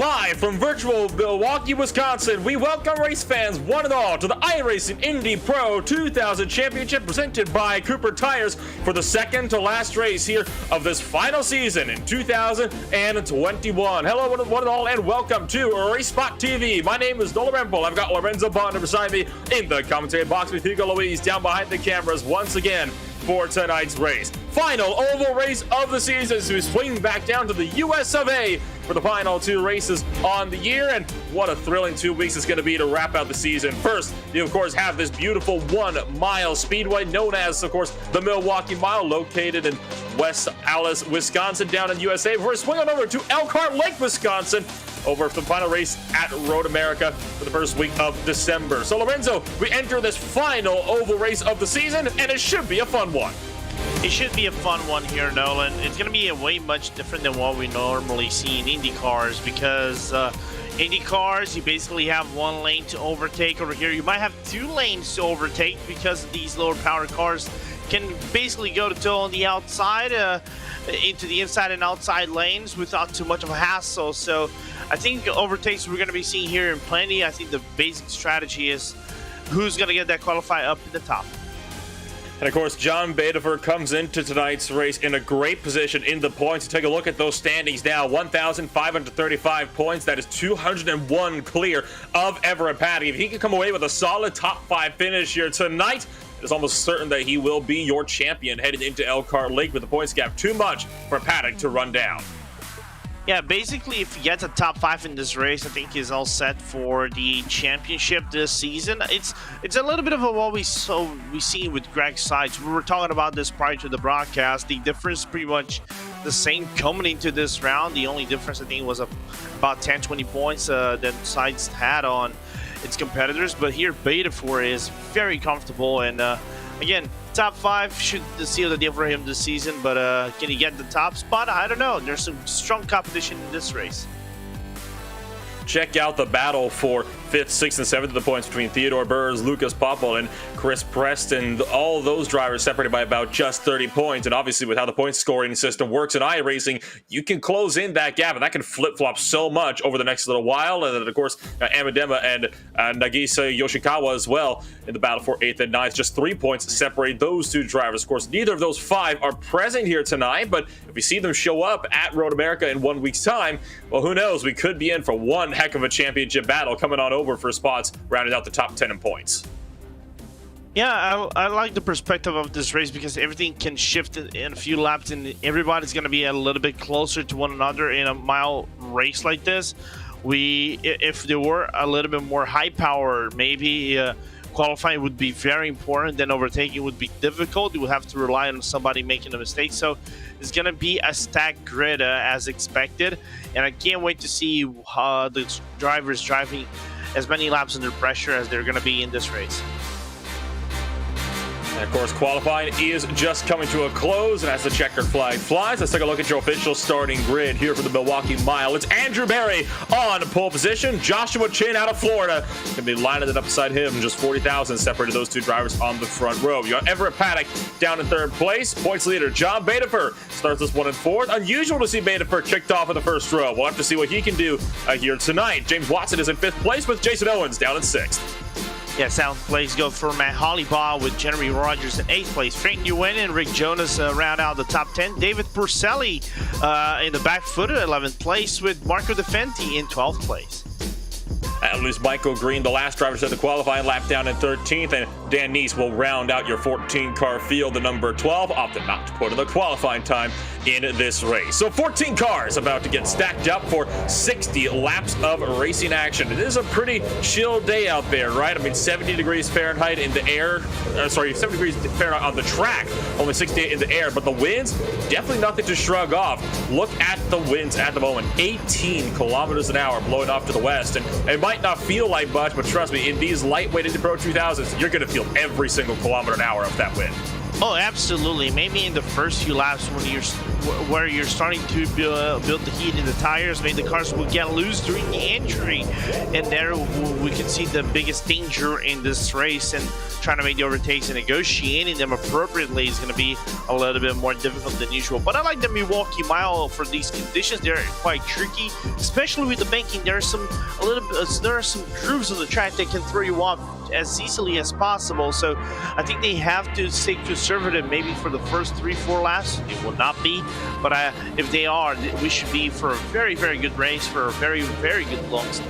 Live from virtual Milwaukee, Wisconsin, we welcome race fans one and all to the iRacing Indy Pro 2000 Championship presented by Cooper Tires for the second to last race here of this final season in 2021. Hello one and all and welcome to RaceSpotTV. My name is Nolan Rempel. I've got Lorenzo Bonner beside me in the commentary box with Hugo Louise down behind the cameras once again. for tonight's race. Final oval race of the season as we swing back down to the US of A for the final 2 races on the year. And what a thrilling 2 weeks it's going to be to wrap out the season. First, you of course have this beautiful 1-mile speedway known as, of course, the Milwaukee Mile, located in West Allis, Wisconsin, down in USA. We're swinging over to Elkhart Lake, Wisconsin, over for the final race at Road America for the first week of December. So Lorenzo, we enter this final oval race of the season, and it should be a fun one. It should be a fun one here, Nolan. It's going to be a way much different than what we normally see in Indy cars, because Indy cars, you basically have 1 lane to overtake. Over here, you might have 2 lanes to overtake because these lower power cars can basically go to toe on the outside, into the inside and outside lanes without too much of a hassle. So I think overtakes we're going to be seeing here in plenty. I think the basic strategy is who's going to get that qualify up in the top. And of course, John Badefer comes into tonight's race in a great position in the points. Take a look at those standings now. 1,535 points. That is 201 clear of Everett Paddock. If he can come away with a solid top 5 finish here tonight, it's almost certain that he will be your champion heading into Elkhart Lake with the points gap too much for Paddock to run down. Yeah, basically, if he gets a top 5 in this race, I think he's all set for the championship this season. It's a little bit of what we see with Greg Seitz. We were talking about this prior to the broadcast. The difference pretty much the same coming into this round. The only difference, I think, was about 10-20 points that Seitz had on its competitors. But here, Badefer is very comfortable, and again, top 5 should seal the deal for him this season, but can he get the top spot? I don't know. There's some strong competition in this race. Check out the battle for 5th, 6th, and 7th of the points between Theodore Burrs, Lucas Popple, and Chris Preston. All those drivers separated by about just 30 points. And obviously, with how the point scoring system works in iRacing, you can close in that gap, and that can flip-flop so much over the next little while. And then, of course, Amadema and Nagisa Yoshikawa as well in the battle for 8th and 9th. Just 3 points separate those 2 drivers. Of course, neither of those 5 are present here tonight, but if we see them show up at Road America in 1 week's time, well, who knows? We could be in for one heck of a championship battle coming on over for spots, rounding out the top 10 in points. Yeah, I like the perspective of this race because everything can shift in a few laps, and everybody's going to be a little bit closer to one another in a mile race like this. If there were a little bit more high power, maybe qualifying would be very important, then overtaking would be difficult. You would have to rely on somebody making a mistake. So it's going to be a stacked grid as expected, and I can't wait to see the drivers driving as many laps under pressure as they're going to be in this race. And of course, qualifying is just coming to a close, and as the checkered flag flies, let's take a look at your official starting grid here for the Milwaukee Mile. It's Andrew Berry on pole position. Joshua Chin out of Florida can be lining it up beside him. Just 40,000 separated those 2 drivers on the front row. You got Everett Paddock down in 3rd place. Points leader John Badefer starts this one in 4th. Unusual to see Badefer kicked off in the first row. We'll have to see what he can do here tonight. James Watson is in 5th place with Jason Owens down in 6th. Yeah, 7th place go for Matt Hollybaugh with Jeremy Rogers in 8th place. Frank Nguyen and Rick Jonas round out the top 10. David Purcelli in the back footer, 11th place, with Marco De Fenti in 12th place. At least Michael Green, the last driver, set the qualifying lap down in 13th, and Dan Neese will round out your 14-car field, the number 12, opted not to put in the qualifying time in this race. So 14 cars about to get stacked up for 60 laps of racing action. It is a pretty chill day out there, right? I mean, 70 degrees Fahrenheit in the air. 70 degrees Fahrenheit on the track, only 68 in the air, but the winds, definitely nothing to shrug off. Look at the winds at the moment. 18 kilometers an hour blowing off to the west, and it might not feel like much, but trust me, in these lightweight Indy Pro 2000s, you're going to feel every single kilometer an hour of that wind. Oh, absolutely. Maybe in the first few laps where you're starting to build the heat in the tires, maybe the cars will get loose during the entry, and there we can see the biggest danger in this race, and trying to make the overtakes and negotiating them appropriately is going to be a little bit more difficult than usual. But I like the Milwaukee Mile for these conditions. They're quite tricky, especially with the banking. There are some grooves on the track that can throw you off as easily as possible. So I think they have to stay conservative maybe for the first 3-4 laps. It will not be, but if they are, we should be for a very, very good race for a very, very good long stint.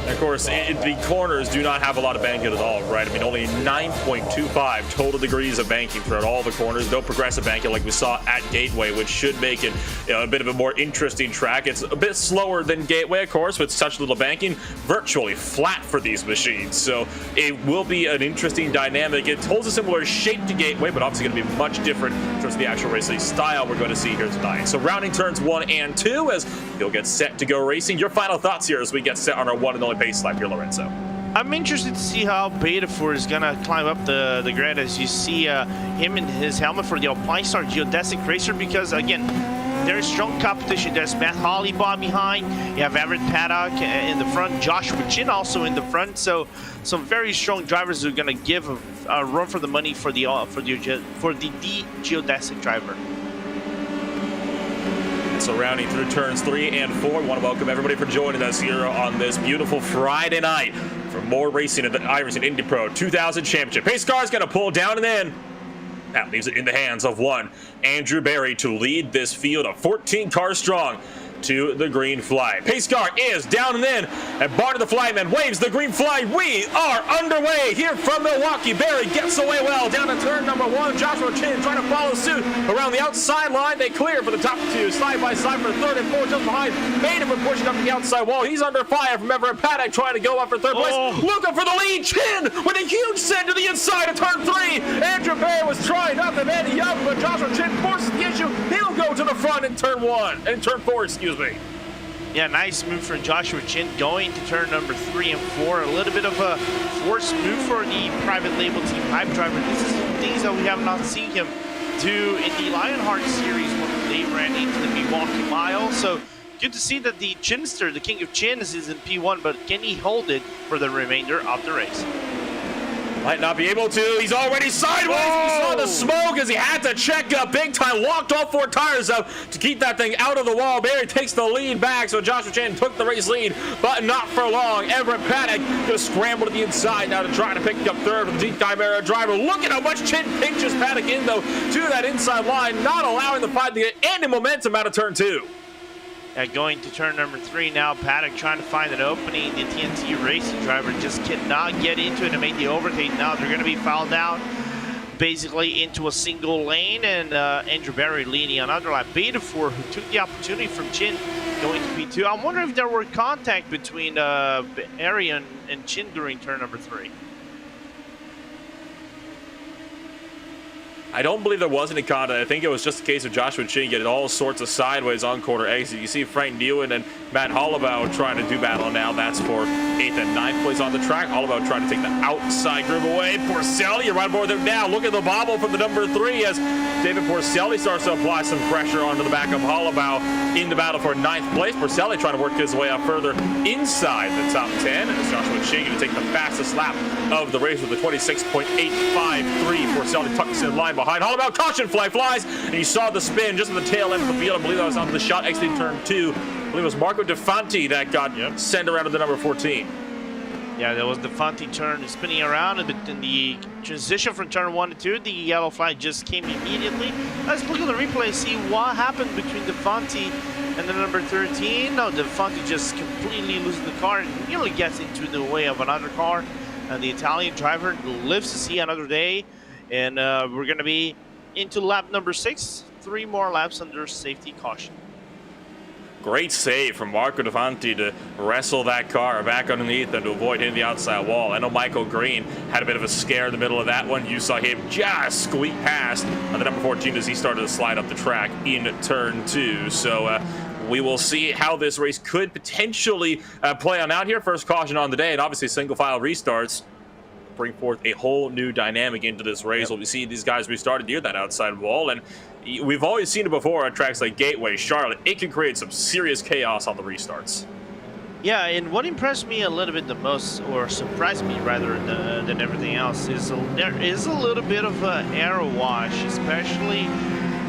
Of course, the corners do not have a lot of banking at all, right? I mean, only 9.25 total degrees of banking throughout all the corners. No progressive banking like we saw at Gateway, which should make it a bit of a more interesting track. It's a bit slower than Gateway, of course, with such little banking. Virtually flat for these machines, so it will be an interesting dynamic. It holds a similar shape to Gateway, but obviously going to be much different in terms of the actual racing style we're going to see here tonight. So rounding turns 1 and 2 as you'll get set to go racing. Your final thoughts here as we get set on our one and only pace lap here, Lorenzo. I'm interested to see how Betafor is going to climb up the grid as you see him in his helmet for the Alpine Star Geodesic Racer, because, again, there's strong competition. There's Matt Hollybaugh behind. You have Everett Paddock in the front. Joshua Chin also in the front. So some very strong drivers who are going to give a run for the money for the geodesic driver. So rounding through turns 3 and 4, we want to welcome everybody for joining us here on this beautiful Friday night for more racing at the iRacing Indy Pro 2000 Championship. Pace car is going to pull down and in. That leaves it in the hands of one Andrew Berry to lead this field of 14 cars strong to the green flag. Pace car is down and in, and Barney the Flyman waves the green flag. We are underway here from Milwaukee. Berry gets away well down to turn number 1. Joshua Chin trying to follow suit around the outside line. They clear for the top 2, side by side for the 3rd and 4th, just behind. Maiden pushing up the outside wall. He's under fire from Everett Paddock trying to go up for 3rd place. Luca for the lead. Chin with a huge send to the inside of turn 3. Andrew Berry was trying nothing any of, but Joshua Chin forces the issue. He'll go to the front in turn 4, excuse me. Yeah, nice move for Joshua Chin going to turn number 3 and 4. A little bit of a forced move for the private label team hype driver. This is some things that we have not seen him do in the Lionheart series when they ran into the Milwaukee Mile. So good to see that the Chinster, the king of chins, is in P1, but can he hold it for the remainder of the race? Might not be able to. He's already sideways. He saw the smoke as he had to check up big time. Locked all 4 tires up to keep that thing out of the wall. Berry takes the lead back, so Joshua Chin took the race lead, but not for long. Everett Paddock gonna scramble to the inside now to try to pick up 3rd with the Chimera driver. Look at how much Chin pinches Paddock in, though, to that inside line, not allowing the fight to get any momentum out of turn 2. Going to turn number 3 now, Paddock trying to find an opening. The TNT Racing driver just cannot get into it and make the overtake. Now they're going to be fouled out basically into a single lane, and Andrew Berry leading on other lap. Betafor, who took the opportunity from Chin, going to P2. I'm wondering if there were contact between Berry and Chin during turn number 3. I don't believe there was any contact. I think it was just a case of Joshua Chin getting all sorts of sideways on corner exit. You see Frank Newen and Matt Hollibaugh trying to do battle now. That's for 8th and 9th place on the track. Hollibaugh trying to take the outside groove away. Porcelli, you're right aboard there now. Look at the bobble from the number 3 as David Porcelli starts to apply some pressure onto the back of Hollibaugh in the battle for 9th place. Porcelli trying to work his way up further inside the top 10. And it's Joshua Chin going to take the fastest lap of the race with a 26.853. Porcelli tucks in line behind Hollibaugh. Caution flag flies, and you saw the spin just at the tail end of the field. I believe that was on the shot exiting turn 2. I believe it was Marco DeFanti that got sent around to the number 14. Yeah, there was DeFanti turn spinning around, but in the transition from turn 1 to 2, the yellow flag just came immediately. Let's look at the replay, see what happened between DeFanti and the number 13. No, DeFanti just completely loses the car and nearly gets into the way of another car. And the Italian driver lives to see another day. And we're going to be into lap number 6. 3 more laps under safety caution. Great save from Marco DeFanti to wrestle that car back underneath and to avoid hitting the outside wall. I know Michael Green had a bit of a scare in the middle of that one. You saw him just squeak past on the number 14 as he started to slide up the track in turn 2. So we will see how this race could potentially play on out here. First caution on the day, and obviously single file restarts bring forth a whole new dynamic into this race. We'll be seeing these guys restarted near that outside wall, and we've always seen it before at tracks like Gateway, Charlotte. It can create some serious chaos on the restarts. Yeah, and what impressed me a little bit the most, or surprised me rather than everything else, is there is a little bit of an air wash, especially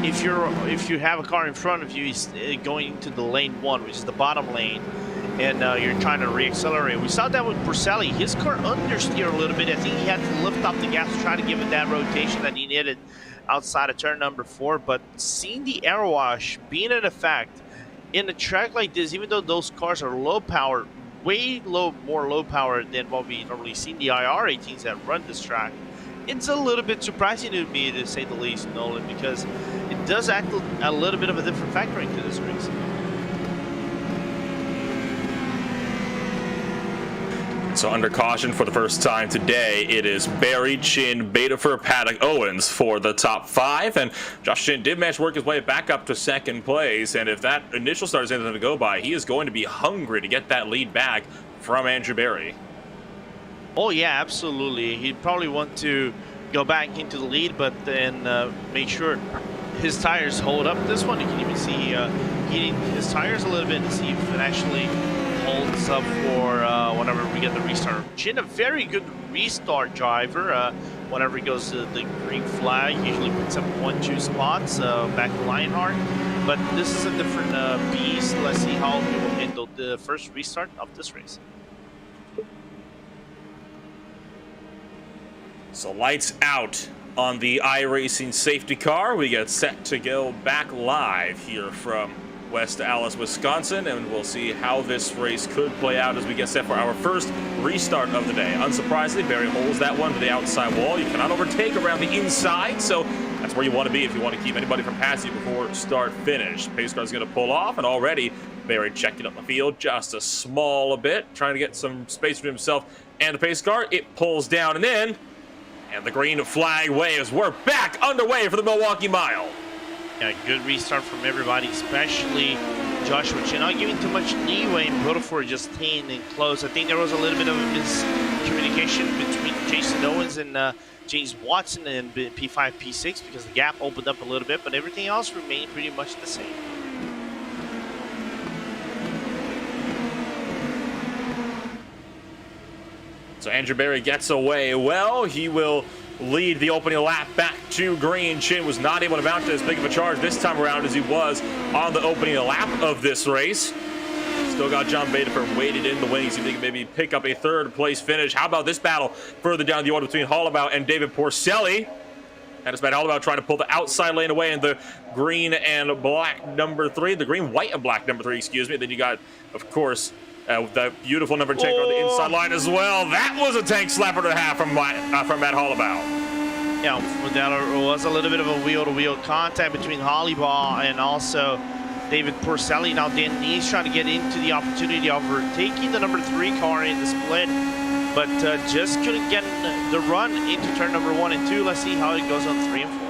if you have a car in front of you going to the lane 1, which is the bottom lane, and you're trying to reaccelerate. We saw that with Porcelli. His car understeered a little bit. I think he had to lift up the gas to try to give it that rotation that he needed outside of turn number 4. But seeing the air wash being an effect in a track like this, even though those cars are low power, way more low power than what we normally see in the IR18s that run this track. It's a little bit surprising to me, to say the least, Nolan, because it does act a little bit of a different factor into this race. So under caution for the first time today, it is Barry, Chin, Betafer, Paddock, Owens for the top 5. And Josh Chin did manage to work his way back up to second place. And if that initial start is anything to go by, he is going to be hungry to get that lead back from Andrew Barry. Oh, yeah, absolutely. He'd probably want to go back into the lead, but then make sure his tires hold up. This one, you can even see heating his tires a little bit to see if it actually holds up for whenever we get the restart. Chin, a very good restart driver. Whenever he goes to the green flag, usually picks up 1-2 spots back to Lionheart. But this is a different beast. Let's see how he will handle the first restart of this race. So lights out on the iRacing safety car. We get set to go back live here from West Allis, Wisconsin, and we'll see how this race could play out as we get set for our first restart of the day. Unsurprisingly, Barry holds that one to the outside wall. You cannot overtake around the inside, so that's where you want to be if you want to keep anybody from passing you before start finish. Pace car is going to pull off, and already Barry checking up the field just a small bit, trying to get some space for himself and the pace car. It pulls down and in, and the green flag waves. We're back underway for the Milwaukee Mile. Yeah, good restart from everybody, especially Joshua Chin. Not giving too much leeway and Bodefor just staying in close. I think there was a little bit of a miscommunication between Jason Owens and James Watson in P5, P6 because the gap opened up a little bit, but everything else remained pretty much the same. So Andrew Barry gets away well. He will lead the opening lap back to green. Chin was not able to mount as big of a charge this time around as he was on the opening lap of this race. Still got John Betafer weighted in the wings. You think maybe pick up a third place finish. How about this battle further down the order between Hollabaugh and David Porcelli? And it's been Hollabaugh trying to pull the outside lane away in the green and black number 3. The green, white, and black number 3, excuse me. Then you got, of course, that beautiful number 10 on the inside line as well. That was a tank slapper to have from Matt Hollabaugh. Yeah, there was a little bit of a wheel-to-wheel contact between Hollabaugh and also David Porcelli. Now Dan Neese trying to get into the opportunity of overtaking the number 3 car in the split, but just couldn't get the run into turn number 1 and 2. Let's see how it goes on 3 and 4.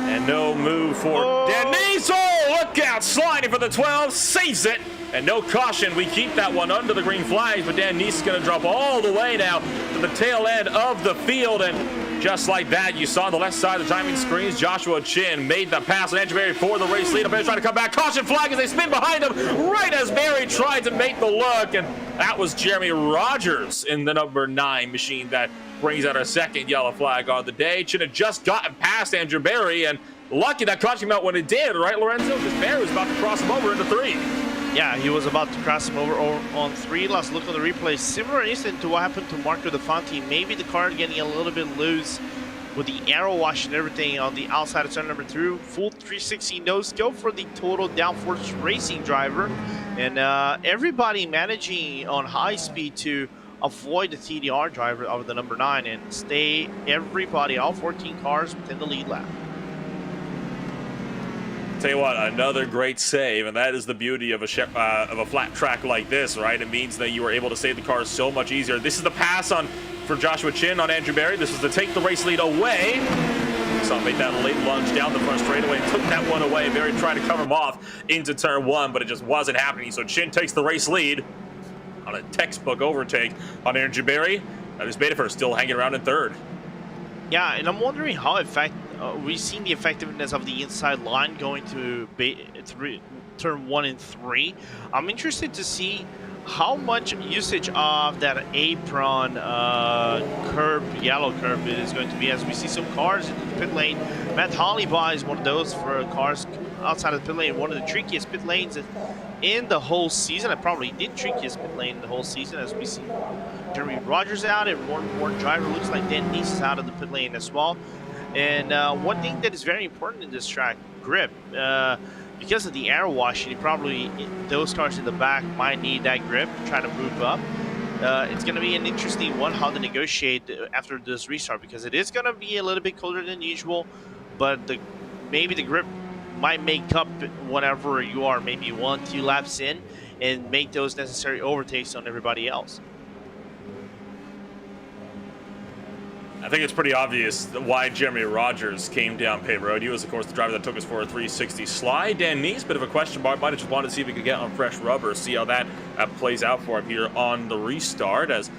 And no move for Denise. Oh, look out, sliding for the 12, saves it. And no caution, we keep that one under the green flags, but Dan Neese is going to drop all the way now to the tail end of the field. And just like that, you saw on the left side of the timing screens, Joshua Chin made the pass on Andrew Barry for the race lead. Barry trying to come back. Caution flag as they spin behind him right as Barry tried to make the look. And that was Jeremy Rogers in the number 9 machine that brings out our second yellow flag on the day. Chin had just gotten past Andrew Barry, and lucky that caution came out when it did, right, Lorenzo? Because Barry was about to cross him over into 3. Yeah, he was about to cross him over on 3. Let's look at the replay. Similar incident to what happened to Marco De Fonte. Maybe the car getting a little bit loose with the aero wash and everything on the outside of turn number 2. Full 360 no-scope for the total downforce racing driver. And everybody managing on high speed to avoid the TDR driver of the number 9 and stay everybody, all 14 cars within the lead lap. Tell you what, another great save, and that is the beauty of a flat track like this, right? It means that you were able to save the car so much easier. This is the pass for Joshua Chin on Andrew Barry. This is to take the race lead away. So made that late lunge down the front straightaway and took that one away. Barry tried to cover him off into turn 1, but it just wasn't happening. So Chin takes the race lead on a textbook overtake on Andrew Barry. That is Betafer still hanging around in 3rd. Yeah, and I'm wondering how we've seen the effectiveness of the inside line going to turn 1 and 3. I'm interested to see how much usage of that apron yellow curb is going to be, as we see some cars in the pit lane. Matt Hollabaugh is one of those for cars outside of the pit lane, one of the trickiest pit lanes in the whole season. Probably the trickiest pit lane in the whole season, as we see Jeremy Rogers out and one more driver. Looks like Dan Neese is out of the pit lane as well. And one thing that is very important in this track, grip. Because of the air washing, those cars in the back might need that grip, try to move up. It's going to be an interesting one how to negotiate after this restart, because it is going to be a little bit colder than usual, but maybe the grip might make up whenever you are maybe 1-2 laps in and make those necessary overtakes on everybody else. I think it's pretty obvious why Jeremy Rogers came down pit road. He was, of course, the driver that took us for a 360 slide. Dan Neese, bit of a question mark. Might have just wanted to see if he could get on fresh rubber, see how that plays out for him here on the restart. As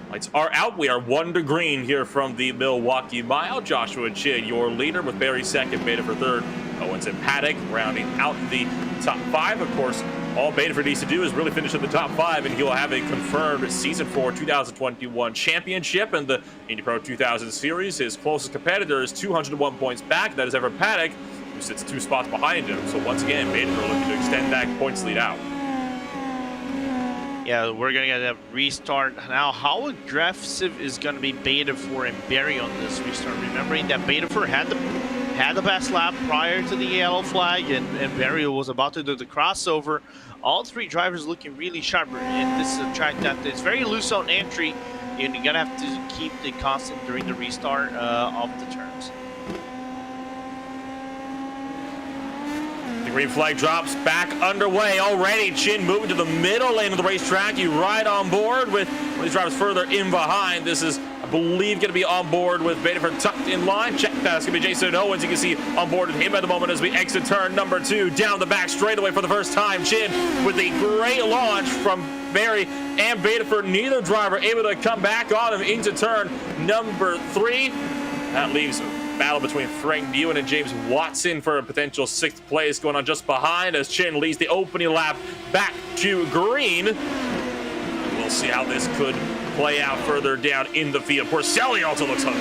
lights are out, we are 1 to green here from the Milwaukee Mile. Joshua Chin, your leader, with Barry second, Bedford third. Owens and Paddock rounding out the top 5. Of course, all Bedford needs to do is really finish in the top 5, and he'll have a confirmed Season 4 2021 championship in the Indy Pro 2000 Series. His closest competitor is 201 points back. That is Everett Paddock, who sits 2 spots behind him. So once again, Bedford looking to extend that points lead out. Yeah, we're going to get a restart. Now, how aggressive is going to be Bedford and Barry on this restart? Remembering that Bedford had the best lap prior to the yellow flag, and Barry was about to do the crossover. All 3 drivers looking really sharp, and this is a track that is very loose on entry, and you're going to have to keep the constant during the restart of the turns. The green flag drops back underway already. Chin moving to the middle lane of the racetrack. You ride on board with these drivers further in behind. This is, I believe, going to be on board with Bedford tucked in line. Check that. It's going to be Jason Owens. You can see on board with him at the moment as we exit turn number 2. Down the back straightaway for the first time. Chin with a great launch from Barry and Bedford. Neither driver able to come back on him into turn number 3. That leaves battle between Frank Buin and James Watson for a potential 6th place going on just behind as Chin leads the opening lap back to green. And we'll see how this could play out further down in the field. Porcelli also looks hungry.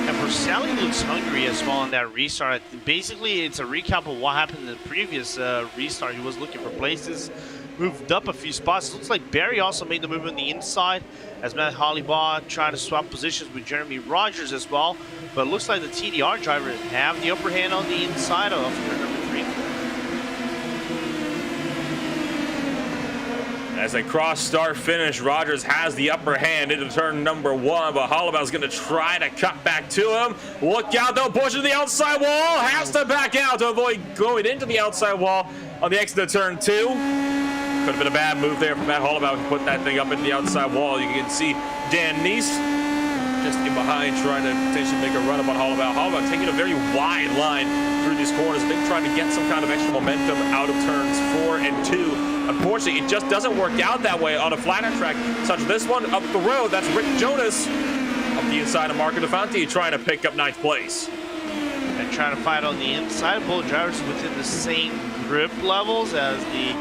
And Porcelli looks hungry as well in that restart. Basically, it's a recap of what happened in the previous restart. He was looking for places, moved up a few spots. It looks like Barry also made the move on the inside as Matt Hollybaugh tried to swap positions with Jeremy Rogers as well. But it looks like the TDR drivers have the upper hand on the inside of turn number 3. As a cross start finish, Rogers has the upper hand into turn number 1, but Hollabaugh's going to try to cut back to him. Look out, though, push to the outside wall, has to back out to avoid going into the outside wall on the exit of turn 2. Could have been a bad move there from Matt Hollabaugh to put that thing up into the outside wall. You can see Dan Neese just in behind trying to potentially make a run up on Hollabaugh. Hollabaugh taking a very wide line through these corners. They're trying to get some kind of extra momentum out of turns 4 and 2. Unfortunately, it just doesn't work out that way on a flatter track such as this one. Up the road, that's Rick Jonas up the inside of Marco DeFanti trying to pick up 9th place. And trying to fight on the inside. Both drivers within the same grip levels as the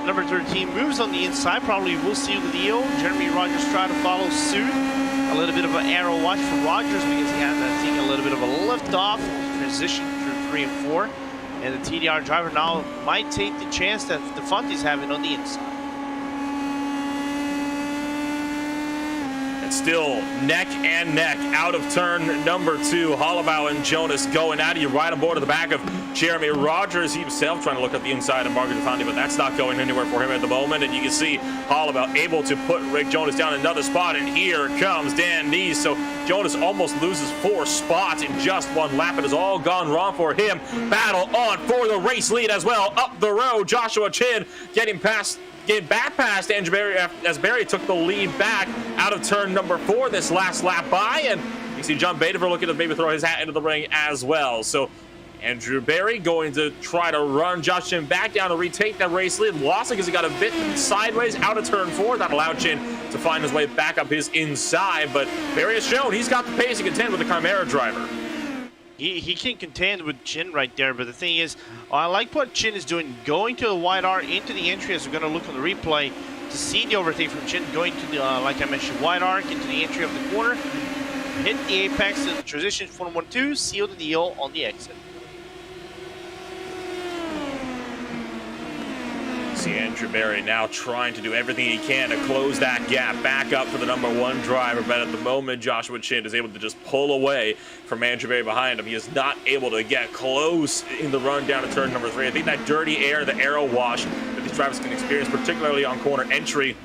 number 13 moves on the inside. Probably will seal the deal. Jeremy Rogers trying to follow suit. A little bit of an arrow watch for Rogers because he has, I think, a little bit of a lift off transition through 3 and 4. And the TDR driver now might take the chance that DeFanti's having on the inside. It's still neck and neck out of turn number 2. Hollabaugh and Jonas going at it. You right on board at the back of Jeremy Rogers. He himself trying to look at the inside of Marco DeFanti, but that's not going anywhere for him at the moment. And you can see Hollabaugh able to put Rick Jonas down another spot. And here comes Dan Neese. So Jonas almost loses 4 spots in just 1 lap. It has all gone wrong for him. Battle on for the race lead as well. Up the road, Joshua Chin getting back past Andrew Barry as Barry took the lead back out of turn number 4 this last lap by, and you see John Bedford looking to maybe throw his hat into the ring as well. So Andrew Barry going to try to run Josh Chin back down to retake that race lead. Lost it because he got a bit sideways out of turn 4. That allowed Chin to find his way back up his inside, but Barry has shown he's got the pace to contend with the Chimera driver. He can contend with Chin right there, but the thing is, I like what Chin is doing, going to the wide R into the entry, as we're going to look on the replay to see the overtake from Chin, going to the, like I mentioned, wide arc into the entry of the corner, hit the apex in the transition 1-1-2, seal the deal on the exit. see Andrew Berry now trying to do everything he can to close that gap back up for the #1 driver, but at the moment Joshua Chin is able to just pull away from Andrew Berry behind him. He is not able to get close in the run down to turn #3. I think that dirty air, the aero wash that these drivers can experience, particularly on corner entry,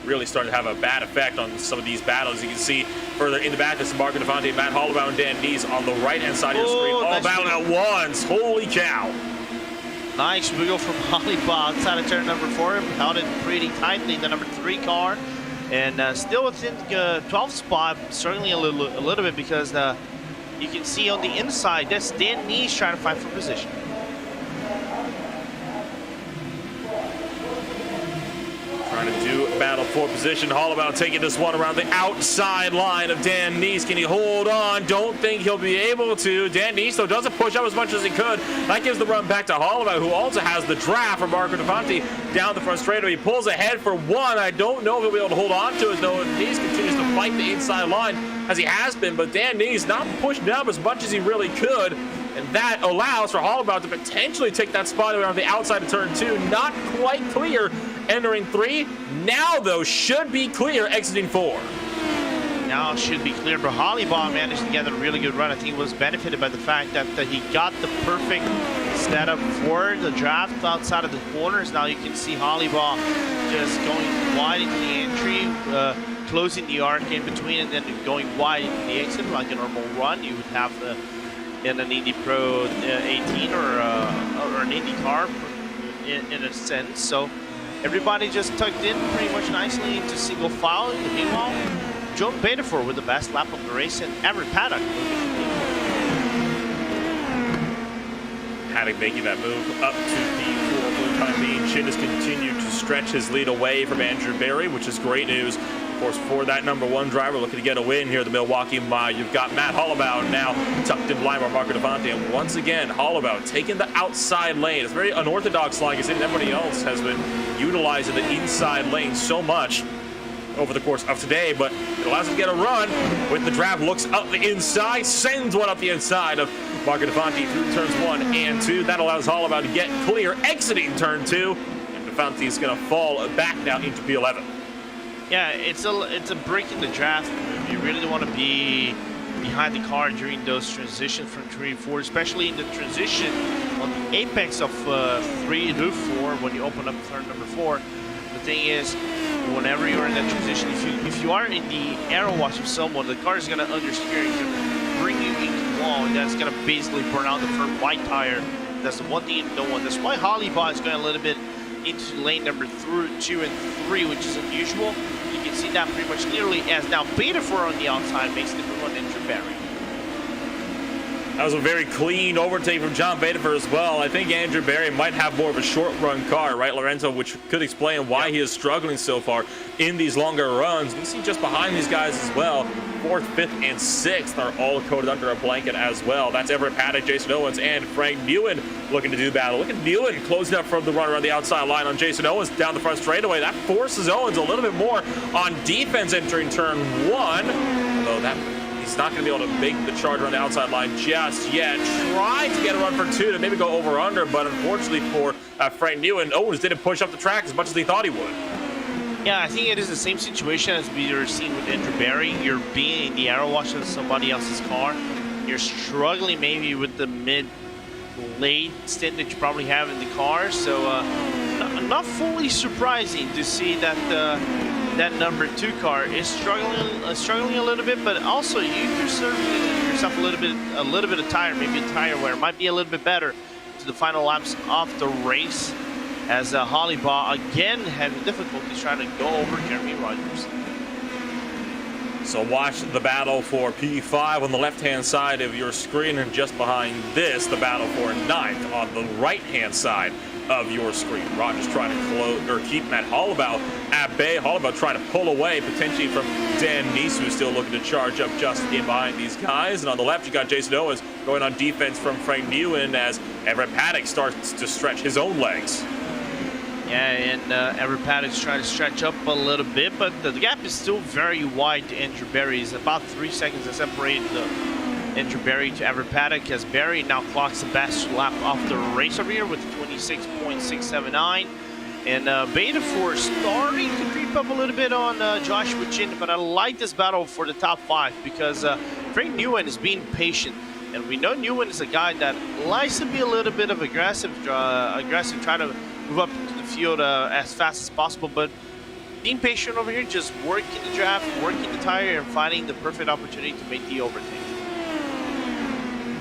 really starting to have a bad effect on some of these battles. You can see further in the back, this is Marco Defante, Matt Holloway, and Dan Neese on the right-hand side of your screen, all nice battling at once. Holy cow. Nice wiggle from Holleybaugh outside of turn #4, held it pretty tightly in the #3 car, and still within 12th spot, struggling a little bit because you can see on the inside, that's Dan Neese trying to fight for position. Trying to do battle for position. Holloway taking this one around the outside line of Dan Neese. Can he hold on? Don't think he'll be able to. Dan Neese, though, doesn't push up as much as he could. That gives the run back to Holloway, who also has the draft from Marco Defante down the front straightaway. He pulls ahead for one. I don't know if he'll be able to hold on to it, though. Neese continues to fight the inside line as he has been, but Dan Neese not pushing up as much as he really could. And that allows for Holloway to potentially take that spot around the outside of turn 2. Not quite clear entering 3. Now, though, should be clear exiting 4. Now should be clear, but Holleybaugh managed to get a really good run. I think he was benefited by the fact that he got the perfect setup for the draft outside of the corners. Now you can see Holleybaugh just going wide into the entry, closing the arc in between, and then going wide into the exit like a normal run you would have in an Indy Pro 18 or an IndyCar in a sense. So everybody just tucked in pretty much nicely into single file. Meanwhile, Joan Betefort with the best lap of the race, and Everett Paddock making that move up to P4 for the time being. Chin has continued to stretch his lead away from Andrew Berry, which is great news. Of course, for that #1 driver looking to get a win here at the Milwaukee Mile, you've got Matt Holloway now tucked in line by Marco Defante. And once again, Holloway taking the outside lane. It's a very unorthodox line, because everybody else has been utilizing the inside lane so much over the course of today, but it allows him to get a run with the draft. Looks up the inside, sends one up the inside of Marco Defante through turns 1 and 2. That allows Holloway to get clear exiting turn 2, and Defante is going to fall back now into P11. Yeah, it's a break in the draft move. You really don't want to be behind the car during those transitions from 3 to 4, especially in the transition on the apex of 3 to 4 when you open up turn #4. The thing is, whenever you're in that transition, if you are in the aero wash of someone, the car is going to understeer. It's going to bring you into the wall, and that's going to basically burn out the front white tire. That's the one thing you don't want. That's why Holleybaugh is going a little bit into lane #2 and 3, which is unusual. You can see that pretty much clearly, as now Betefort on the outside makes the move on Andrew Berry. That was a very clean overtake from John Betefort as well. I think Andrew Berry might have more of a short run car, right, Lorenzo, which could explain why he is struggling so far in these longer runs. You can see just behind these guys as well, 4th, 5th, and 6th are all coated under a blanket as well. That's Everett Paddock, Jason Owens, and Frank Newen looking to do battle. Look at Newen closing up from the run around the outside line on Jason Owens down the front straightaway. That forces Owens a little bit more on defense entering turn 1, although he's not going to be able to make the charge around the outside line just yet. Tried to get a run for 2 to maybe go over-under, but unfortunately for Frank Newen, Owens didn't push up the track as much as he thought he would. Yeah, I think it is the same situation as we were seeing with Andrew Berry. You're being in the aero wash of somebody else's car. You're struggling maybe with the mid-late stint that you probably have in the car. So not fully surprising to see that that #2 car is struggling a little bit, but also you're serving yourself a little bit of tire, maybe a tire wear might be a little bit better to the final laps of the race, as Holleybaugh again having difficulties trying to go over Jeremy Rogers. So watch the battle for P5 on the left-hand side of your screen, and just behind this, the battle for 9th on the right-hand side of your screen. Rogers trying to keep Matt Holloway at bay. Holloway trying to pull away potentially from Dan Neese, who's still looking to charge up just in behind these guys. And on the left, you got Jason Owens going on defense from Frank Newen as Everett Paddock starts to stretch his own legs. Yeah, and Everett Paddock's trying to stretch up a little bit, but the gap is still very wide to Andrew Berry. It's about 3 seconds that separate Andrew Berry to Everett Paddock, as Berry now clocks the best lap of the race over here with 26.679. And Beta Force starting to creep up a little bit on Joshua Chin, but I like this battle for the top 5 because Frank Nguyen is being patient. And we know Nguyen is a guy that likes to be a little bit of aggressive, try to move up into the field as fast as possible, but being patient over here, just working the draft, working the tire, and finding the perfect opportunity to make the overtake.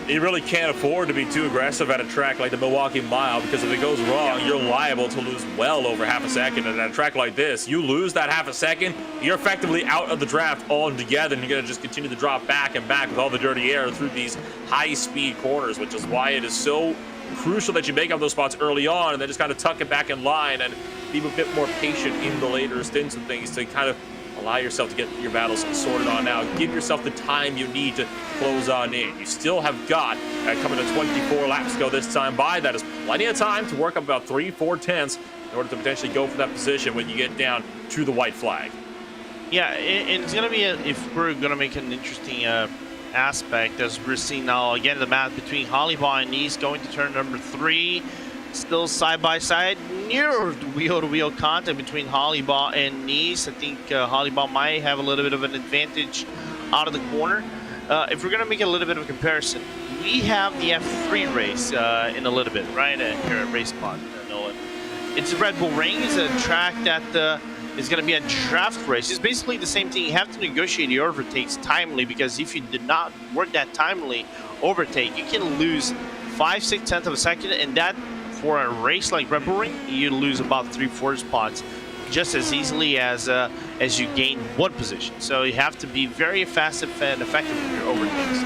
You really can't afford to be too aggressive at a track like the Milwaukee Mile, because if it goes wrong, you're liable to lose well over half a second. And at a track like this, you lose that half a second, you're effectively out of the draft altogether, and you're going to just continue to drop back and back with all the dirty air through these high-speed corners, which is why it is so crucial that you make up those spots early on and then just kind of tuck it back in line and be a bit more patient in the later stints and things to kind of allow yourself to get your battles sorted on now. Give yourself the time you need to close on in. You still have got, coming to 24 laps to go this time by, that is plenty of time to work up about 3-4 tenths in order to potentially go for that position when you get down to the white flag. Yeah, it's going to be, if we're going to make an interesting aspect, as we're seeing now, again, the match between Hollybaugh and Nice going to turn number 3. Still side by side, near wheel-to-wheel contact between Hollybaugh and Nice. I think Hollybaugh might have a little bit of an advantage out of the corner. If we're going to make a little bit of a comparison, we have the F3 race in a little bit, right, here at RaceSpot. It's a Red Bull Ring. It's a track that is going to be a draft race. It's basically the same thing. You have to negotiate your overtakes timely, because if you did not work that timely overtake, you can lose 5-6 tenths of a second, and that, for a race like Red Bull Ring, you lose about 3-4 spots just as easily as you gain one position. So you have to be very fast and effective with your overtakes.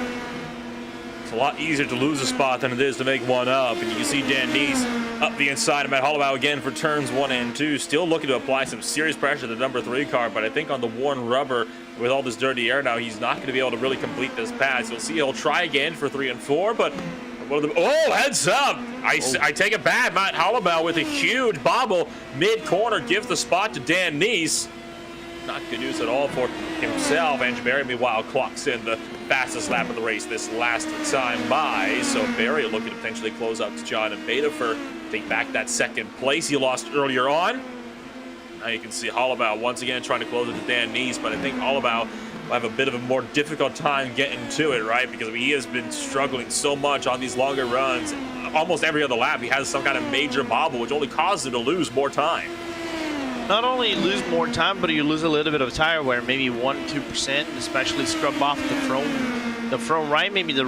It's a lot easier to lose a spot than it is to make one up. And you can see Dan Nice up the inside of Matt Hollybaugh again for turns 1 and 2. Still looking to apply some serious pressure to the number 3 car, but I think on the worn rubber, with all this dirty air now, he's not going to be able to really complete this pass. You'll see he'll try again for 3 and 4, but one of them, oh, heads up! I take it back. Matt Hollybaugh with a huge bobble mid-corner gives the spot to Dan Nice. Not good news at all for himself. Andrew Barry, meanwhile, clocks in the fastest lap of the race this last time by. So Barry looking to potentially close up to John and Beta for take back that second place he lost earlier on. Now you can see Hollybaugh once again trying to close it to Dan Nice, but I think Hollybaugh will have a bit of a more difficult time getting to it, right? Because he has been struggling so much on these longer runs. Almost every other lap, he has some kind of major bobble, which only causes him to lose more time. Not only lose more time, but you lose a little bit of tire wear, maybe 1-2%, especially scrub off the front right, maybe the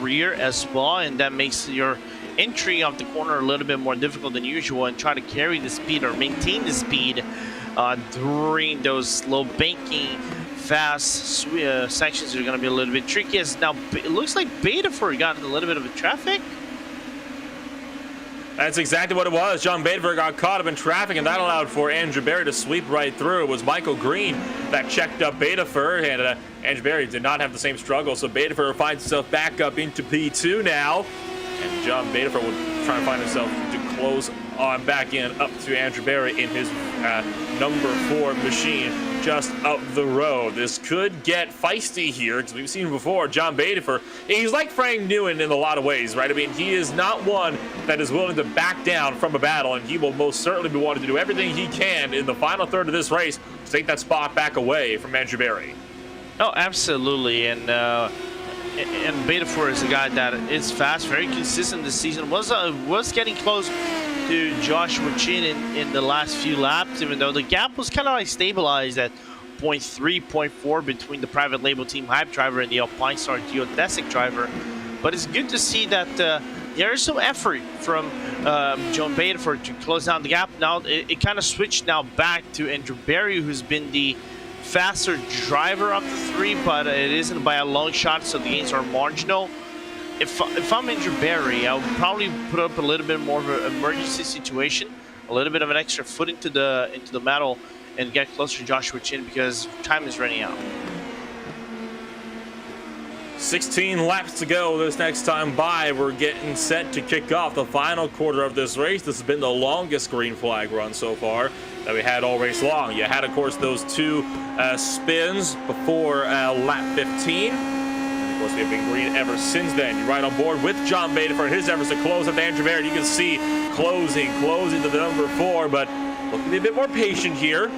rear as well, and that makes your entry off the corner a little bit more difficult than usual, and try to carry the speed or maintain the speed during those slow banking fast sections are going to be a little bit tricky. As now it looks like Beta got a little bit of a traffic. That's exactly what it was. John Badefer got caught up in traffic, and that allowed for Andrew Barry to sweep right through. It was Michael Green that checked up Badefer, and Andrew Barry did not have the same struggle, so Badefer finds himself back up into P2 now, and John Badefer will try to find himself to close on back in up to Andrew Barry in his number 4 machine just up the road. This could get feisty here, because we've seen before John Badefer, he's like Frank Nguyen in a lot of ways, right? I mean, he is not one that is willing to back down from a battle, and he will most certainly be wanting to do everything he can in the final third of this race to take that spot back away from Andrew Barry. Oh, absolutely, and Badefer is a guy that is fast, very consistent this season. Was getting close to Joshua Chin in the last few laps, even though the gap was kind of like stabilized at 0.3, 0.4 between the private label team Hype driver and the Alpine Star geodesic driver. But it's good to see that there is some effort from John Badefer to close down the gap. Now it kind of switched now back to Andrew Barry, who's been the faster driver of the 3, but it isn't by a long shot, so the gains are marginal. If I'm Andrew Barry, I would probably put up a little bit more of an emergency situation, a little bit of an extra foot into the metal, and get closer to Joshua Chin, because time is running out. 16 laps to go this next time by. We're getting set to kick off the final quarter of this race. This has been the longest green flag run so far that we had all race long. You had, of course, those 2 spins before lap 15. Of course, we have been green ever since then. You're right on board with John Bader for his efforts to close up to Andrew Barrett. You can see closing to the number 4, but looking to be a bit more patient here.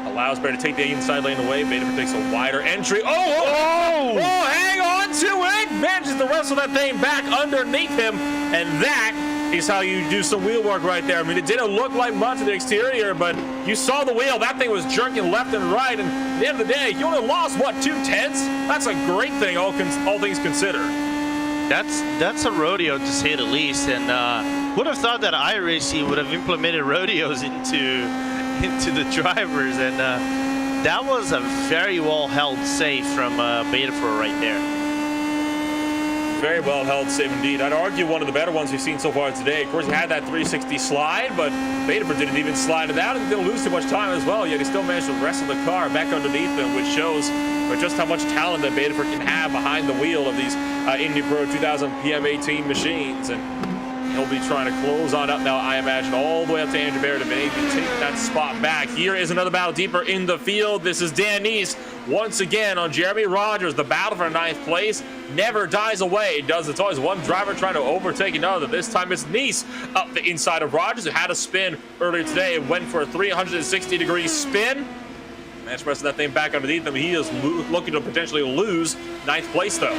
Allows Bader to take the inside lane away. Bader takes a wider entry. Oh, hang on to it. Manages to wrestle that thing back underneath him, and that is how you do some wheel work right there. I mean, it didn't look like much of the exterior, but you saw the wheel. That thing was jerking left and right, and at the end of the day, you only lost, what, 2/10? That's a great thing, all things considered. That's a rodeo, to say the least, and would have thought that iRacing would have implemented rodeos into the drivers, and that was a very well held save from Baderford right there. Very well held save indeed. I'd argue one of the better ones we've seen so far today. Of course, he had that 360 slide, but Baderford didn't even slide it out and didn't lose too much time as well, yet he still managed to wrestle the car back underneath him, which shows just how much talent that Baderford can have behind the wheel of these Indy Pro 2000 PM18 machines. And he'll be trying to close on up now, I imagine, all the way up to Andrew Barrett to be able to take that spot back. Here is another battle deeper in the field. This is Dan Neese once again on Jeremy Rogers. The battle for 9th place never dies away. It's always one driver trying to overtake another. This time it's Neese up the inside of Rogers, who had a spin earlier today and went for a 360-degree spin. Managed to press that thing back underneath him. He is looking to potentially lose 9th place, though.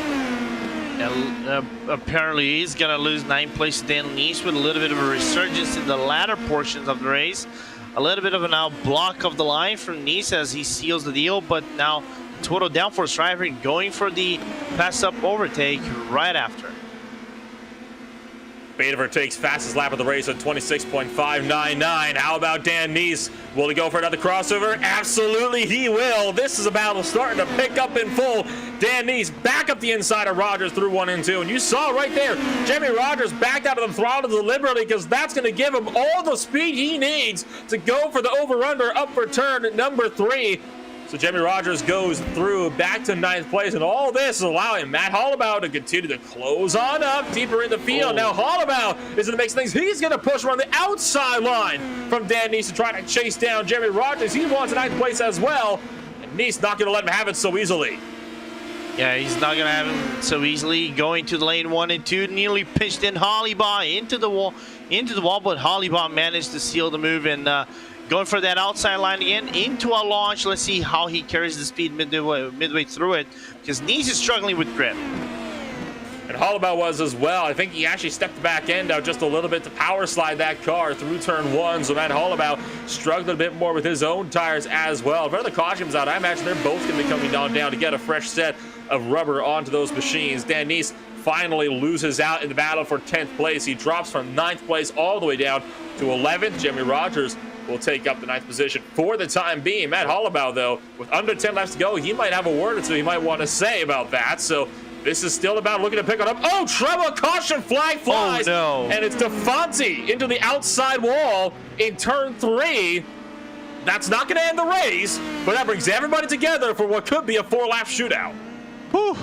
Apparently he's going to lose 9th place to Dan Neese with a little bit of a resurgence in the latter portions of the race. A little bit of a now block of the line from Neese as he seals the deal, but now total downforce driver going for the pass-up overtake right after. Baderford takes fastest lap of the race at 26.599. How about Dan Neese? Will he go for another crossover? Absolutely he will. This is a battle starting to pick up in full. Dan Neese back up the inside of Rogers through 1 and 2. And you saw right there, Jeremy Rogers backed out of the throttle deliberately because that's going to give him all the speed he needs to go for the over-under up for turn number 3. So Jeremy Rogers goes through back to 9th place, and all this is allowing Matt Hollabaugh to continue to close on up deeper in the field. Now Hollabaugh is in the mix of things. He's going to push around the outside line from Dan Neese to try to chase down Jeremy Rogers. He wants a 9th place as well, and Neese not going to let him have it so easily. Yeah, he's not going to have him so easily. Going to the lane 1 and 2, nearly pitched in Hollabaugh into the wall, but Hollabaugh managed to seal the move and going for that outside line again into a launch. Let's see how he carries the speed midway through it, because Neese is struggling with grip. And Hollabaugh was as well. I think he actually stepped the back end out just a little bit to power slide that car through turn 1. So Matt Hollabaugh struggled a bit more with his own tires as well. If another caution comes out, I imagine they're both going to be coming down to get a fresh set of rubber onto those machines. Dan Neese finally loses out in the battle for 10th place. He drops from 9th place all the way down to 11th. Jeremy Rogers will take up the 9th position for the time being. Matt Hollabaugh, though, with under 10 laps to go, he might have a word or two he might want to say about that. So this is still about looking to pick it up. Oh, trouble, caution, flag flies. Oh, no. And it's DeFonte into the outside wall in turn 3. That's not going to end the race, but that brings everybody together for what could be a 4-lap shootout. Whew.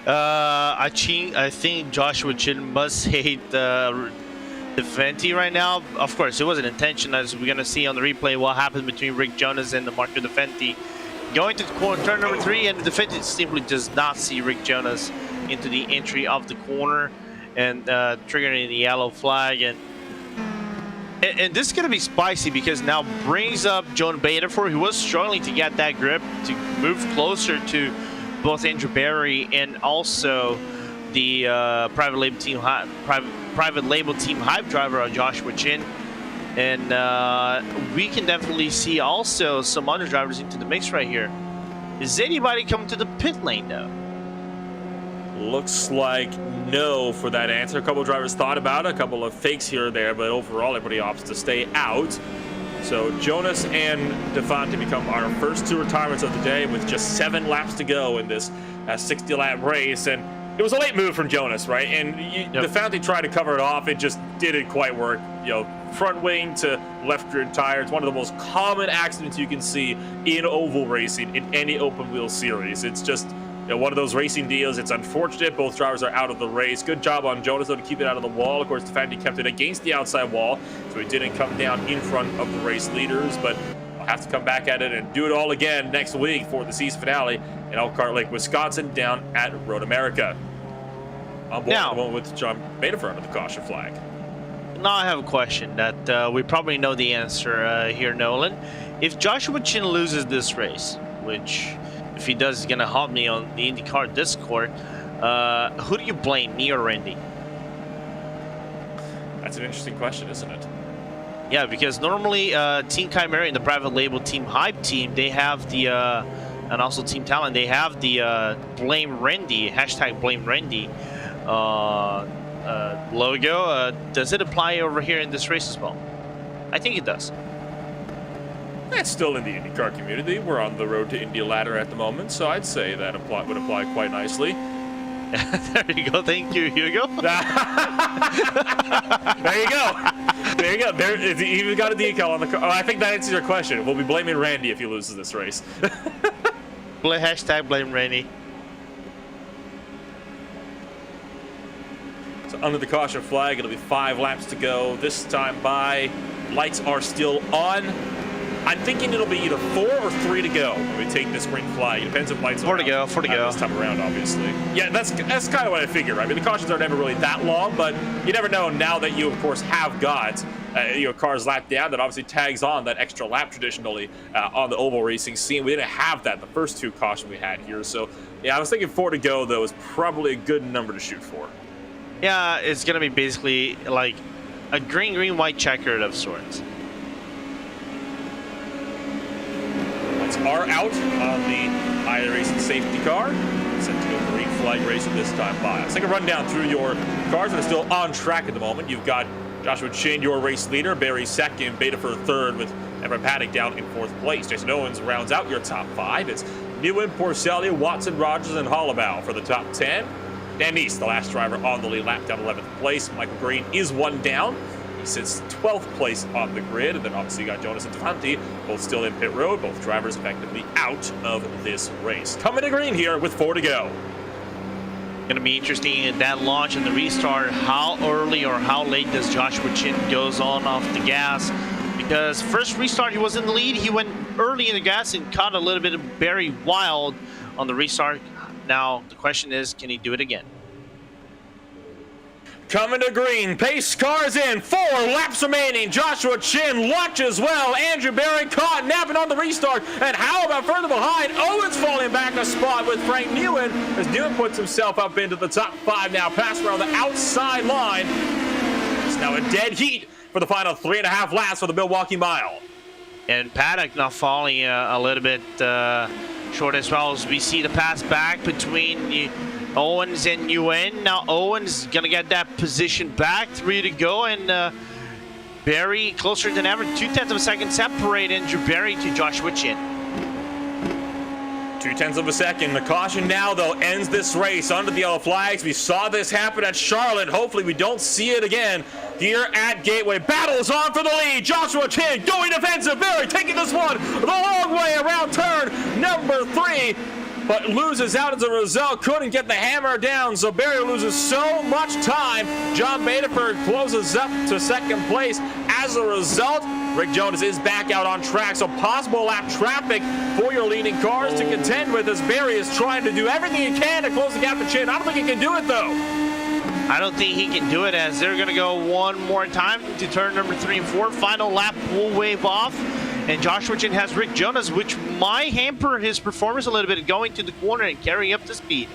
I think Joshua Chin must hate DeFonte right now. Of course, it wasn't intentional, as we're going to see on the replay what happened between Rick Jonas and Marco DeFonte. Going to turn number 3, and DeFonte simply does not see Rick Jonas into the entry of the corner and triggering the yellow flag. And this is going to be spicy because now brings up John Baderford, who was struggling to get that grip to move closer to both Andrew Barry and also the private label team hype driver Joshua Chin. And we can definitely see also some other drivers into the mix right here. Is anybody coming to the pit lane though? Looks like no for that answer. A couple of drivers thought about it, a couple of fakes here or there, but overall everybody opts to stay out. So Jonas and DeFonte become our first 2 retirements of the day with just 7 laps to go in this 60-lap race. And it was a late move from Jonas, right? And DeFonte tried to cover it off. It just didn't quite work. You know, front wing to left rear tire. It's one of the most common accidents you can see in oval racing in any open wheel series. It's just one of those racing deals. It's unfortunate. Both drivers are out of the race. Good job on Jonas, though, to keep it out of the wall. Of course, DeFonte kept it against the outside wall, so he didn't come down in front of the race leaders. But I'll have to come back at it and do it all again next week for the season finale in Elkhart Lake, Wisconsin, down at Road America. On board Now, the one with John Baderfer under the caution flag. Now I have a question that we probably know the answer here, Nolan. If Joshua Chin loses this race, which if he does, is going to haunt me on the IndyCar Discord, who do you blame, me or Randy? That's an interesting question, isn't it? Yeah, because normally Team Chimera and the private label Team Hype team, they have the, and also Team Talent, they have the blame Randy, hashtag blame Randy logo. Does it apply over here in this race as well? I think it does. That's still in the IndyCar community. We're on the road to Indy ladder at the moment, so I'd say that would apply quite nicely. There you go. Thank you, Hugo. There you go. There you go. There, you even got a decal on the car. Oh, I think that answers your question. We'll be blaming Randy if he loses this race. Hashtag blame Randy. So under the caution flag, it'll be 5 laps to go. This time by, lights are still on. I'm thinking it'll be either 4 or 3 to go when we take this green flag. It depends if lights are 4 to go, 4 to go. This time around, obviously. Yeah, that's kind of what I figured. I mean, the cautions are never really that long, but you never know now that you, of course, have got cars lapped down. That obviously tags on that extra lap traditionally on the oval racing scene. We didn't have that the first 2 cautions we had here. So, yeah, I was thinking 4 to go, though, is probably a good number to shoot for. Yeah, it's going to be basically like a green, white checkered of sorts. Are out on the iRacing safety car. Set to go green flag racing this time by. Let's take a rundown through your cars that are still on track at the moment. You've got Joshua Chin, your race leader, Barry second, Baderfer third, with Evan Paddock down in 4th place. Jason Owens rounds out your top 5. It's Newen, Porcelli, Watson, Rogers, and Hollabau for the top 10. Dan East, the last driver on the lead lap, down 11th place. Michael Green is 1 down. He sits 12th place on the grid, and then obviously you got Jonas and Tafanti, both still in pit road, both drivers effectively out of this race. Coming to green here with 4 to go. Going to be interesting in that launch and the restart. How early or how late does Joshua Chin goes on off the gas? Because first restart he was in the lead. He went early in the gas and caught a little bit of Barry Wild on the restart. Now the question is, can he do it again? Coming to green, pace cars in, 4 laps remaining. Joshua Chin launches well. Andrew Barry caught napping on the restart. And how about further behind? Owens falling back a spot with Frank Newen as Newen puts himself up into the top 5 now, past around the outside line. It's now a dead heat for the final 3.5 laps for the Milwaukee Mile. And Paddock now falling a little bit short as well, as we see the pass back between Owens and Nguyen. Now Owens gonna get that position back, 3 to go, and Barry closer than ever. 0.2 of a second separate Andrew Barry to Joshua Chin. 0.2 of a second. The caution now, though, ends this race under the yellow flags. We saw this happen at Charlotte. Hopefully we don't see it again here at Gateway. Battles on for the lead. Joshua Chin going defensive. Barry taking this one the long way around turn number 3. But loses out as a result. Couldn't get the hammer down, so Barry loses so much time. John Baderfer closes up to 2nd place. As a result, Rick Jonas is back out on track, so possible lap traffic for your leading cars to contend with, as Barry is trying to do everything he can to close the gap to Chin. I don't think he can do it, though. I don't think he can do it, as they're going to go one more time to turn number 3 and 4. Final lap will wave off. And Joshua Chin has Rick Jonas, which might hamper his performance a little bit, going to the corner and carrying up the speed.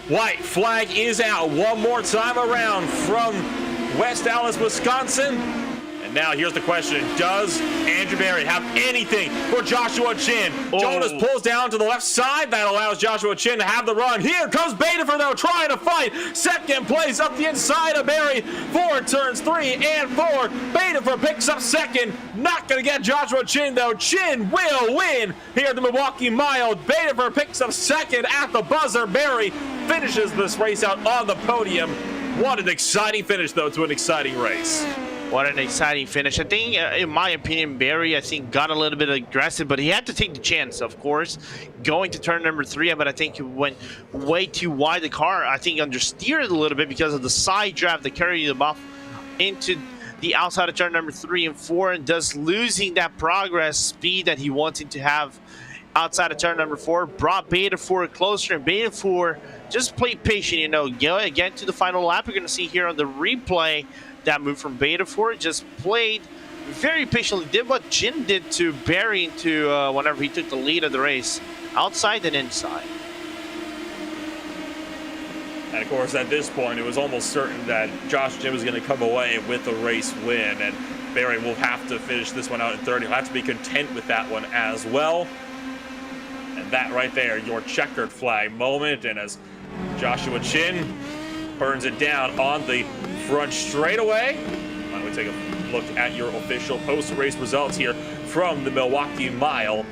White flag is out one more time around from West Allis, Wisconsin. And now here's the question. Does Andrew Barry have anything for Joshua Chin? Oh. Jonas pulls down to the left side. That allows Joshua Chin to have the run. Here comes Baderfer, though, trying to fight. 2nd place up the inside of Barry. 4 turns 3 and 4. Baderfer picks up 2nd. Not going to get Joshua Chin, though. Chin will win here at the Milwaukee Mile. Baderfer picks up 2nd at the buzzer. Barry finishes this race out on the podium. What an exciting finish, though, to an exciting race. What an exciting finish. I think, in my opinion, Barry, I think, got a little bit aggressive, but he had to take the chance, of course, going to turn number 3, but I think he went way too wide. The car, I think, understeered a little bit because of the side draft that carried him off into the outside of turn number 3 and 4, and thus losing that progress speed that he wanted to have outside of turn number 4, brought Beta 4 closer, and Beta 4 just played patient, you know, again to the final lap. You're going to see here on the replay that move from Beta 4, just played very patiently, did what Jin did to Barry into whenever he took the lead of the race, outside and inside. And of course, at this point, it was almost certain that Josh Jin was going to come away with the race win, and Barry will have to finish this one out in 30. He'll have to be content with that one as well. And that right there, your checkered flag moment. And as Joshua Chin burns it down on the front straightaway, why don't we take a look at your official post-race results here from the Milwaukee Mile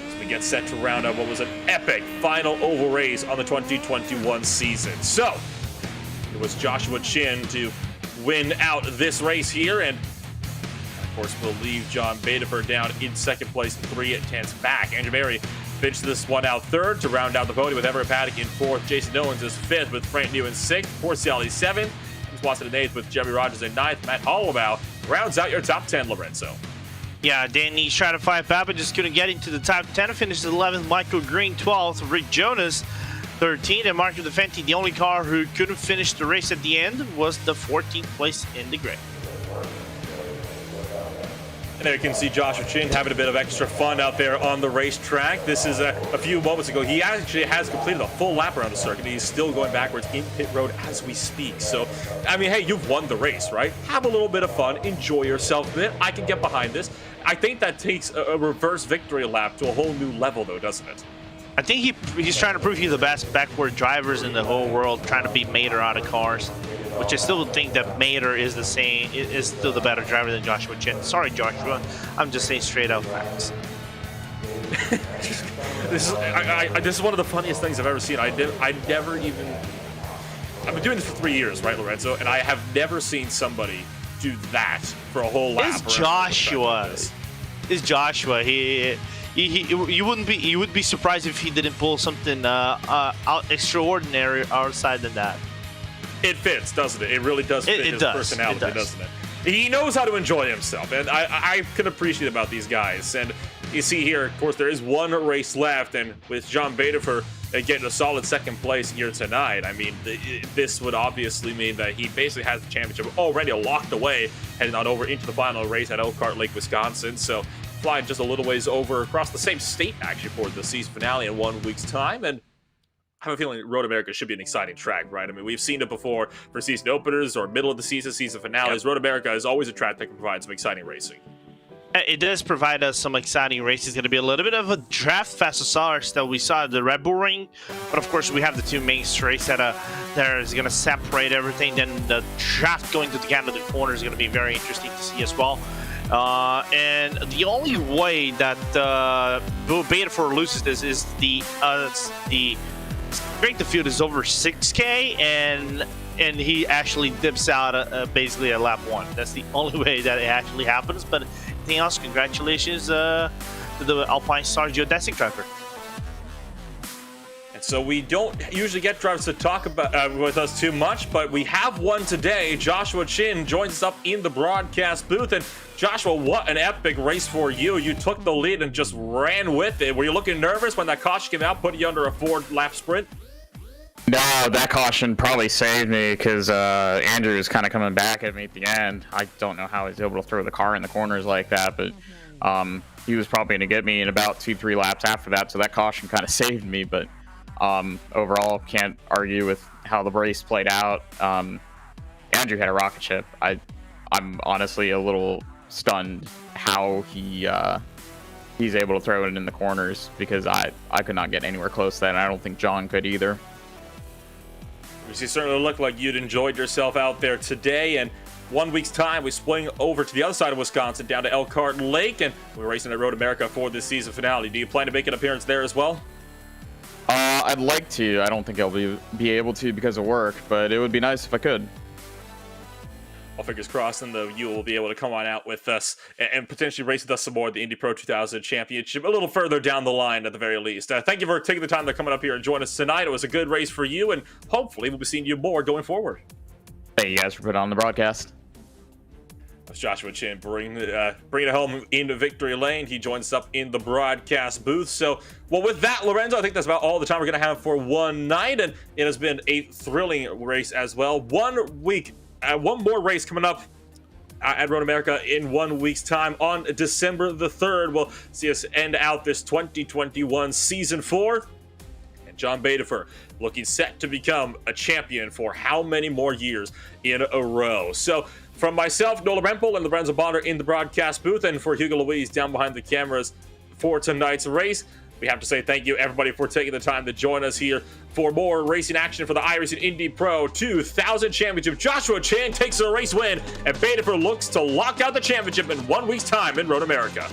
as we get set to round up what was an epic final oval race on the 2021 season. So it was Joshua Chin to win out this race here, and of course we'll leave John Badeford down in second place, 3/10 back. Andrew Barry finished this one out third to round out the podium with Everett Paddock in fourth. Jason Owens is fifth with Frank New in sixth. Porciali seventh. James Watson in eighth with Jeremy Rogers in ninth. Matt Holloway rounds out your top 10, Lorenzo. Yeah, Danny tried to fight back, but just couldn't get into the top 10. Finished 11th. Michael Green 12th. Rick Jonas 13th. And Marco DeFenti, the only car who couldn't finish the race at the end, was the 14th place in the grid. And there you can see Joshua Chin having a bit of extra fun out there on the racetrack. This is a few moments ago. He actually has completed a full lap around the circuit. He's still going backwards in pit road as we speak. So, I mean, hey, you've won the race, right? Have a little bit of fun. Enjoy yourself a bit. I can get behind this. I think that takes a reverse victory lap to a whole new level, though, doesn't it? I think he's trying to prove he's the best backward drivers in the whole world, trying to beat Mater out of cars, which I still think that Mater is still the better driver than Joshua Chin. Sorry, Joshua. I'm just saying straight out facts. This is one of the funniest things I've ever seen. I've been doing this for 3 years, right, Lorenzo? And I have never seen somebody do that for a whole lap. It's Joshua. It's Joshua. You would be surprised if he didn't pull something extraordinary outside than that. It fits, doesn't it? It really does fit his personality, doesn't it? He knows how to enjoy himself, and I can appreciate about these guys. And you see here, of course, there is one race left, and with John Badeford getting a solid second place here tonight, I mean, this would obviously mean that he basically has the championship already locked away, heading on over into the final race at Elkhart Lake, Wisconsin. So flying just a little ways over across the same state, actually, for the season finale in 1 week's time. And I have a feeling Road America should be an exciting track, right? I mean, we've seen it before for season openers or middle of the season finales. Yep. Road America is always a track that can provide some exciting racing. It does provide us some exciting races. It's going to be a little bit of a draft fast that we saw at the Red Bull Ring. But of course, we have the two main straights that is going to separate everything. Then the draft going to the Canada corner is going to be very interesting to see as well. And the only way that Badeford loses this is the straight the field is over 6K, and he actually dips out basically at lap 1. That's the only way that it actually happens. But anything else, congratulations to the Alpine Star geodesic driver. And so we don't usually get drivers to talk about with us too much, but we have one today. Joshua Chin joins us up in the broadcast booth. And Joshua, what an epic race for you. You took the lead and just ran with it. Were you looking nervous when that caution came out, put you under a 4-lap sprint? No, that caution probably saved me because Andrew was kind of coming back at me at the end. I don't know how he was able to throw the car in the corners like that, but he was probably going to get me in about 2-3 laps after that, so that caution kind of saved me. But overall, can't argue with how the race played out. Andrew had a rocket ship. I'm honestly a little stunned how he's able to throw it in the corners, because I could not get anywhere close to that, and I don't think John could either. You certainly looked like you'd enjoyed yourself out there today, and 1 week's time we swing over to the other side of Wisconsin, down to Elkhart Lake, and we're racing at Road America for this season finale. Do you plan to make an appearance there as well? I'd like to. I don't think I'll be able to because of work, but it would be nice if I could. All fingers crossed, and you will be able to come on out with us and potentially race with us some more at the Indy Pro 2000 Championship a little further down the line at the very least. Thank you for taking the time to come up here and join us tonight. It was a good race for you, and hopefully we'll be seeing you more going forward. Thank you guys for putting on the broadcast. Joshua Chin bringing it home into victory lane. He joins us up in the broadcast booth. So, well, with that, Lorenzo, I think that's about all the time we're going to have for one night, and it has been a thrilling race as well. 1 week, one more race coming up at Road America in 1 week's time on December the 3rd. We'll see us end out this 2021 Season 4. And John Badefer looking set to become a champion for how many more years in a row. So, from myself, Nola Rempel, and Lorenzo Bonner in the broadcast booth, and for Hugo Luis down behind the cameras for tonight's race, we have to say thank you, everybody, for taking the time to join us here for more racing action for the iRacing Indy Pro 2000 Championship. Joshua Chan takes a race win, and Badefer looks to lock out the championship in 1 week's time in Road America.